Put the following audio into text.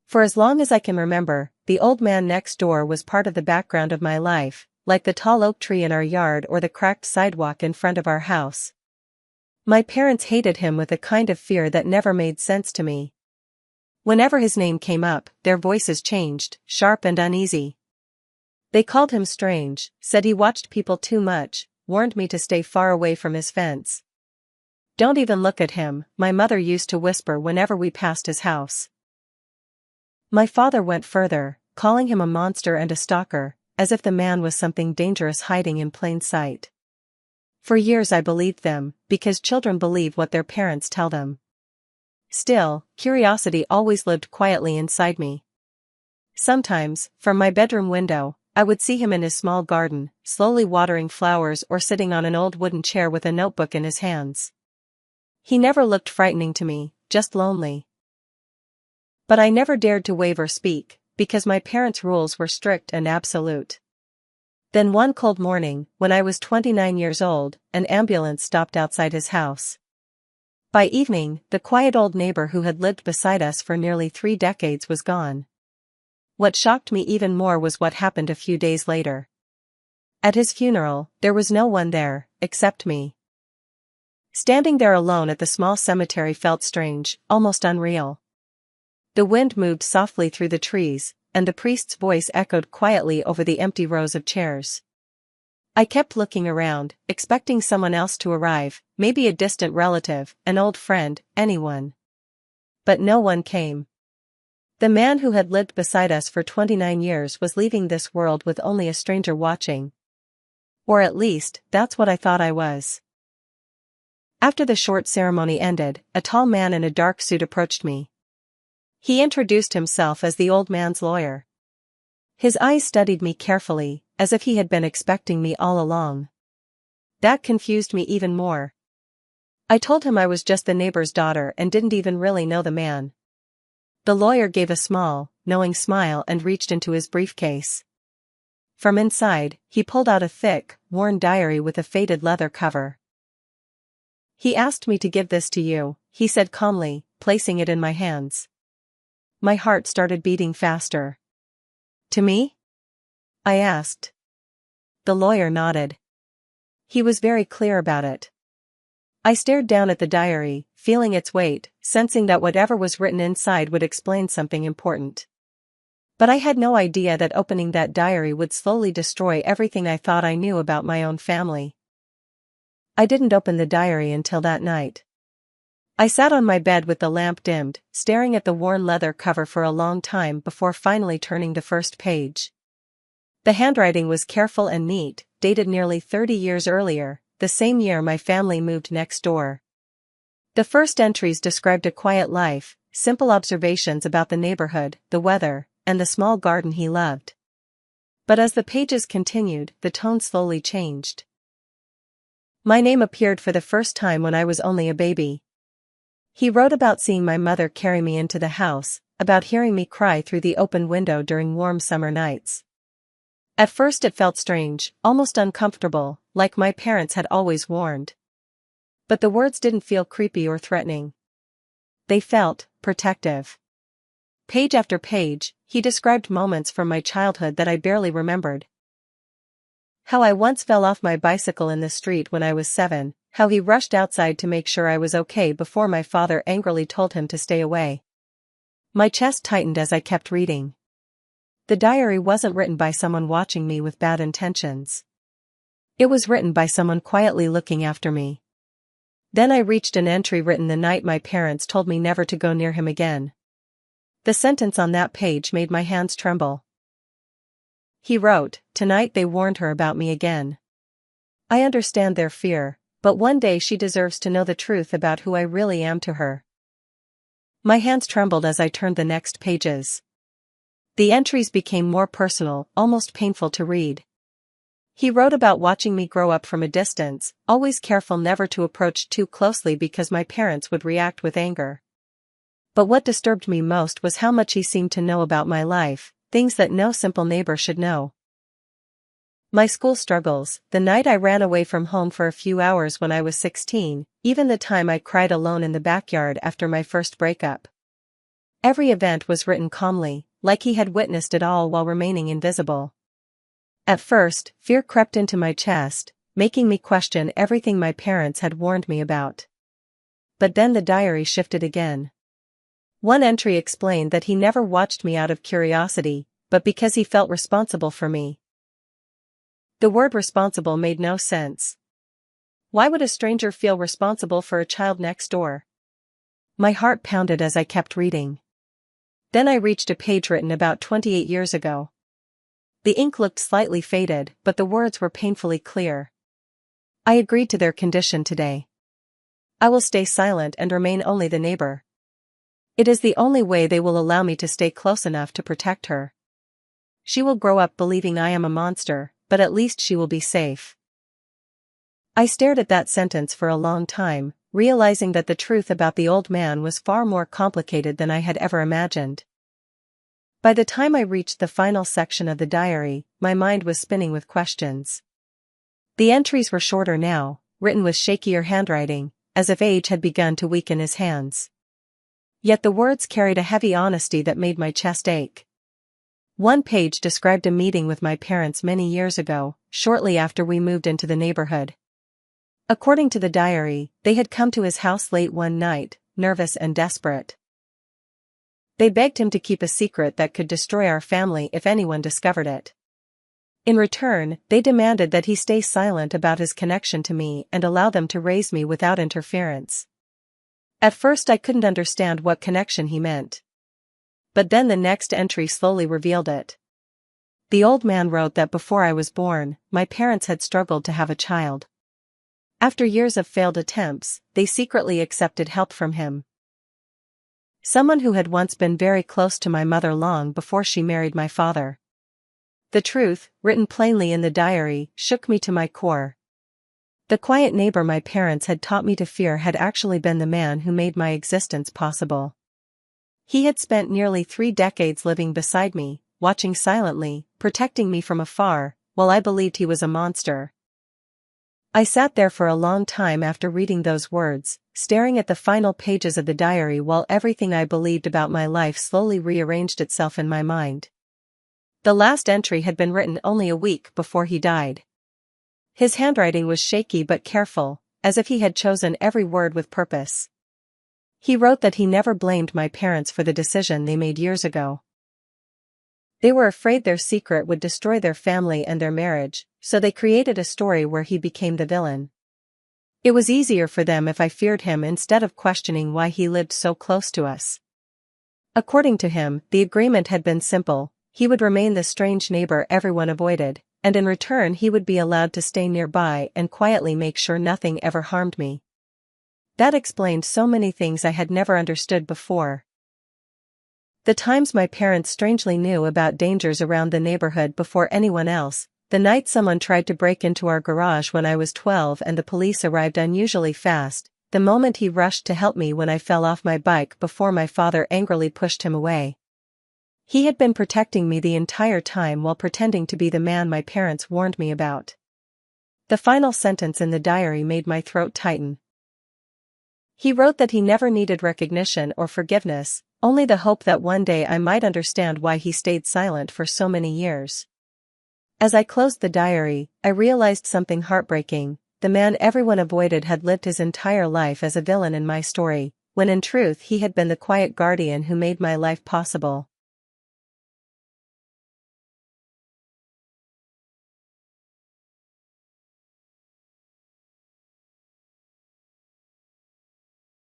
For as long as I can remember, the old man next door was part of the background of my life, like the tall oak tree in our yard or the cracked sidewalk in front of our house. My parents hated him with a kind of fear that never made sense to me. Whenever his name came up, their voices changed, sharp and uneasy. They called him strange, said he watched people too much, warned me to stay far away from his fence. "Don't even look at him," my mother used to whisper whenever we passed his house. My father went further, calling him a monster and a stalker, as if the man was something dangerous hiding in plain sight. For years I believed them, because children believe what their parents tell them. Still, curiosity always lived quietly inside me. Sometimes, from my bedroom window, I would see him in his small garden, slowly watering flowers or sitting on an old wooden chair with a notebook in his hands. He never looked frightening to me, just lonely. But I never dared to wave or speak, because my parents' rules were strict and absolute. Then one cold morning, when I was 29 years old, an ambulance stopped outside his house. By evening, the quiet old neighbor who had lived beside us for nearly 3 decades was gone. What shocked me even more was what happened a few days later. At his funeral, there was no one there, except me. Standing there alone at the small cemetery felt strange, almost unreal. The wind moved softly through the trees, and the priest's voice echoed quietly over the empty rows of chairs. I kept looking around, expecting someone else to arrive, maybe a distant relative, an old friend, anyone. But no one came. The man who had lived beside us for 29 years was leaving this world with only a stranger watching. Or at least, that's what I thought I was. After the short ceremony ended, a tall man in a dark suit approached me. He introduced himself as the old man's lawyer. His eyes studied me carefully, as if he had been expecting me all along. That confused me even more. I told him I was just the neighbor's daughter and didn't even really know the man. The lawyer gave a small, knowing smile and reached into his briefcase. From inside, he pulled out a thick, worn diary with a faded leather cover. "He asked me to give this to you," he said calmly, placing it in my hands. My heart started beating faster. "To me?" I asked. The lawyer nodded. He was very clear about it. I stared down at the diary, feeling its weight, sensing that whatever was written inside would explain something important. But I had no idea that opening that diary would slowly destroy everything I thought I knew about my own family. I didn't open the diary until that night. I sat on my bed with the lamp dimmed, staring at the worn leather cover for a long time before finally turning the first page. The handwriting was careful and neat, dated nearly 30 years earlier, the same year my family moved next door. The first entries described a quiet life, simple observations about the neighborhood, the weather, and the small garden he loved. But as the pages continued, the tone slowly changed. My name appeared for the first time when I was only a baby. He wrote about seeing my mother carry me into the house, about hearing me cry through the open window during warm summer nights. At first it felt strange, almost uncomfortable, like my parents had always warned. But the words didn't feel creepy or threatening. They felt protective. Page after page, he described moments from my childhood that I barely remembered. How I once fell off my bicycle in the street when I was 7, how he rushed outside to make sure I was okay before my father angrily told him to stay away. My chest tightened as I kept reading. The diary wasn't written by someone watching me with bad intentions. It was written by someone quietly looking after me. Then I reached an entry written the night my parents told me never to go near him again. The sentence on that page made my hands tremble. He wrote, "Tonight they warned her about me again. I understand their fear, but one day she deserves to know the truth about who I really am to her." My hands trembled as I turned the next pages. The entries became more personal, almost painful to read. He wrote about watching me grow up from a distance, always careful never to approach too closely because my parents would react with anger. But what disturbed me most was how much he seemed to know about my life, things that no simple neighbor should know. My school struggles, the night I ran away from home for a few hours when I was 16, even the time I cried alone in the backyard after my first breakup. Every event was written calmly, like he had witnessed it all while remaining invisible. At first, fear crept into my chest, making me question everything my parents had warned me about. But then the diary shifted again. One entry explained that he never watched me out of curiosity, but because he felt responsible for me. The word responsible made no sense. Why would a stranger feel responsible for a child next door? My heart pounded as I kept reading. Then I reached a page written about 28 years ago. The ink looked slightly faded, but the words were painfully clear. I agreed to their condition today. I will stay silent and remain only the neighbor. It is the only way they will allow me to stay close enough to protect her. She will grow up believing I am a monster, but at least she will be safe. I stared at that sentence for a long time, realizing that the truth about the old man was far more complicated than I had ever imagined. By the time I reached the final section of the diary, my mind was spinning with questions. The entries were shorter now, written with shakier handwriting, as if age had begun to weaken his hands. Yet the words carried a heavy honesty that made my chest ache. One page described a meeting with my parents many years ago, shortly after we moved into the neighborhood. According to the diary, they had come to his house late one night, nervous and desperate. They begged him to keep a secret that could destroy our family if anyone discovered it. In return, they demanded that he stay silent about his connection to me and allow them to raise me without interference. At first I couldn't understand what connection he meant. But then the next entry slowly revealed it. The old man wrote that before I was born, my parents had struggled to have a child. After years of failed attempts, they secretly accepted help from him. Someone who had once been very close to my mother long before she married my father. The truth, written plainly in the diary, shook me to my core. The quiet neighbor my parents had taught me to fear had actually been the man who made my existence possible. He had spent nearly 3 decades living beside me, watching silently, protecting me from afar, while I believed he was a monster. I sat there for a long time after reading those words, staring at the final pages of the diary while everything I believed about my life slowly rearranged itself in my mind. The last entry had been written only a week before he died. His handwriting was shaky but careful, as if he had chosen every word with purpose. He wrote that he never blamed my parents for the decision they made years ago. They were afraid their secret would destroy their family and their marriage, so they created a story where he became the villain. It was easier for them if I feared him instead of questioning why he lived so close to us. According to him, the agreement had been simple: he would remain the strange neighbor everyone avoided, and in return he would be allowed to stay nearby and quietly make sure nothing ever harmed me. That explained so many things I had never understood before. The times my parents strangely knew about dangers around the neighborhood before anyone else, the night someone tried to break into our garage when I was 12 and the police arrived unusually fast, the moment he rushed to help me when I fell off my bike before my father angrily pushed him away. He had been protecting me the entire time while pretending to be the man my parents warned me about. The final sentence in the diary made my throat tighten. He wrote that he never needed recognition or forgiveness, only the hope that one day I might understand why he stayed silent for so many years. As I closed the diary, I realized something heartbreaking: the man everyone avoided had lived his entire life as a villain in my story, when in truth he had been the quiet guardian who made my life possible.